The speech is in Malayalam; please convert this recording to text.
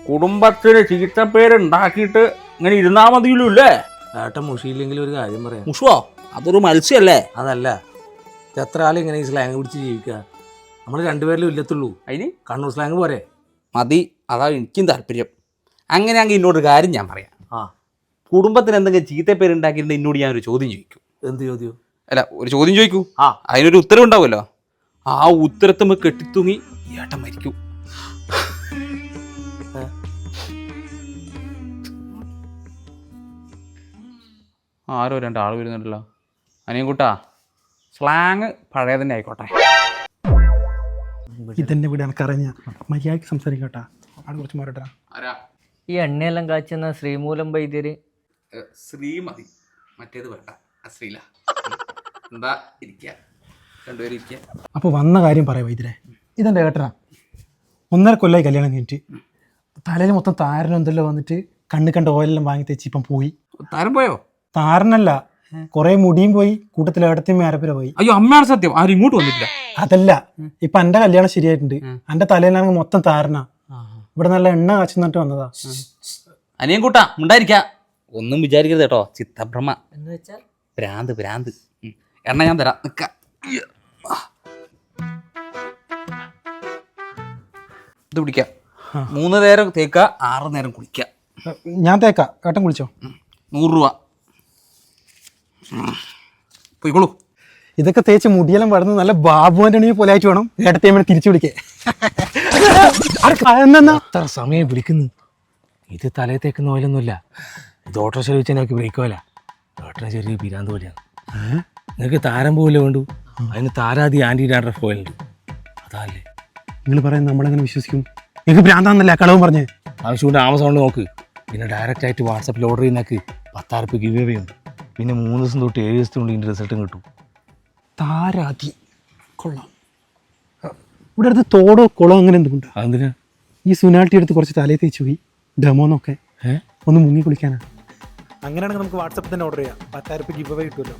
കുടുംബത്തിന് ചീത്തപ്പേരുണ്ടാക്കിയിട്ട് ഇങ്ങനെ ഇരുന്നാ മതിയല്ലോ അല്ലേ? ഏട്ടൻ മുഷിയില്ലെങ്കിൽ ഒരു കാര്യം പറയാം. മുഷുവോ? അതൊരു മത്സ്യല്ലേ? അതല്ല, എത്ര ആളും ഇങ്ങനെ ഈ സ്ലാങ് പിടിച്ച് ജീവിക്കുക? നമ്മൾ രണ്ടുപേരിലും ഇല്ലത്തുള്ളൂ. അതിന് കണ്ണൂർ സ്ലാങ് പോരെ? മതി, അതാ എനിക്കും താല്പര്യം. അങ്ങനെയാണെങ്കിൽ എന്നോടൊരു കാര്യം ഞാൻ പറയാം. ആ, കുടുംബത്തിന് എന്തെങ്കിലും ചീത്തപ്പേരുണ്ടാക്കിയിട്ട് എന്നോട് ഞാനൊരു ചോദ്യം ചോദിക്കും. എന്ത് ചോദ്യം? അല്ല, ഒരു ചോദ്യം ചോദിക്കൂ. ആ, അതിനൊരു ഉത്തരം ഉണ്ടാവുമല്ലോ. ആ ഉത്തരത്തുമ്പോ കെട്ടിത്തൂങ്ങി ഏട്ടൻ മരിക്കും. ആരോ രണ്ടാൾ വരുന്നുണ്ടല്ലോ. അനിയൻകുട്ടാ, സ്ലാങ് പഴയ തന്നെ ആയിക്കോട്ടെ. ഇതെന്നെ വീട് എനിക്കറിഞ്ഞ മര്യാദയ്ക്ക് സംസാരിക്കട്ടാ. ആൾ കുറച്ച് മാറട്ടാ. ഈ എണ്ണയെല്ലാം കാച്ചുന്ന ശ്രീമൂലം വൈദ്യര് ശ്രീമതി, മറ്റേത് വേണ്ട, ശ്രീല. എന്താ ഇരിക്കുക, രണ്ടുപേരും ഇരിക്കുക. അപ്പോൾ വന്ന കാര്യം പറയാം വൈദ്യരെ. ഇതെൻ്റെ ഏട്ടനാ. 1.5 കൊല്ലമായി കല്യാണം കഴിഞ്ഞിട്ട്. തലയിൽ മൊത്തം താരനും എന്തെല്ലോ വന്നിട്ട് കണ്ണ് കണ്ട ഓയിലെല്ലാം വാങ്ങി തെച്ച് ഇപ്പം പോയി. താരം പോയോ? താരനല്ല, കുറെ മുടിയും പോയി, കൂട്ടത്തിൽ ഏടത്തെയും മേരപ്പുര പോയി. അയ്യോ, അമ്മയാണ് സത്യം. ആരും ഇങ്ങോട്ട് വന്നിട്ടില്ല. അതല്ല, ഇപ്പൊ എന്റെ കല്യാണം ശരിയായിട്ടുണ്ട്. എന്റെ തലയിലാണെങ്കിൽ മൊത്തം താരനാ. ഇവിടെ നല്ല എണ്ണ കാച്ചുന്നിട്ട് വന്നതാ. അനിയൻകുട്ടാ, ഉണ്ടായിരിക്ക. ഒന്നും വിചാരിക്കരുത് കേട്ടോ, ചിത്തഭ്രമ. എന്ന് വെച്ചാൽ ഭ്രാന്ത് ഭ്രാന്ത്. എണ്ണ ഞാൻ തരാം, നിക്ക. ഇത് പിടിക്ക. 3 നേരം തേക്ക, 6 നേരം കുളിക്ക. ഞാൻ തേക്കാം, ഏട്ടൻ കുളിച്ചോ? 100 രൂപ. പോയിക്കോളൂ. ഇതൊക്കെ തേച്ച് മുടിയെല്ലാം വളർന്ന് നല്ല ബാബുവിന്റെ പോലെ ആയിട്ട് വേണം ഏട്ടത്തേമ്മ തിരിച്ചു വിളിക്കേ. എത്ര സമയം വിളിക്കുന്നു? ഇത് തലയിൽ തേക്കുന്ന ഓയിലൊന്നുമില്ല. ഇത് ഓട്ടോറിക്ഷ വെച്ചാൽ എനിക്ക് ബ്രേക്ക് പോല. ഏട്ടനെ ചെറിയ പിരാന്ത് പോലെയാണ്. നിങ്ങൾക്ക് താരം പോലെ വേണ്ടു. അതിന് താരാതി ആൻറ്റി ഡാൻഡ്രഫ് ഓയിലുണ്ട്. അതല്ലേ നിങ്ങൾ പറയുന്നത് നമ്മളെങ്ങനെ വിശ്വസിക്കും? നിങ്ങൾക്ക് ഭ്രാന്താന്നല്ല കളവും പറഞ്ഞേ. ആവശ്യമുണ്ട് ആമസോണിൽ നോക്ക്. പിന്നെ ഡയറക്റ്റ് ആയിട്ട് വാട്സപ്പിൽ ഓർഡർ ചെയ്യുന്നേക്ക് 10,000 രൂപ ഗിവ് അവേ ഉണ്ട്. പിന്നെ 3 ദിവസം തൊട്ട് 7 ദിവസത്തിനുള്ളിൽ ഇതിൻ്റെ റിസൾട്ടും കിട്ടും. താരാതി കൊള്ളാം. ഇവിടെ അടുത്ത് തോടോ കുളമോ അങ്ങനെ എന്തുകൊണ്ടാ? അതെന്തിനാ? ഈ സുനാട്ടി എടുത്ത് കുറച്ച് തലയിൽ തേച്ച് പോയി ഡെമോന്നൊക്കെ ഒന്ന് മുങ്ങി കുളിക്കാനാ. അങ്ങനെയാണെങ്കിൽ നമുക്ക് വാട്സപ്പിൽ തന്നെ ഓർഡർ ചെയ്യാം. 10,000 രൂപ ഗിവ് അവേ കിട്ടുമല്ലോ.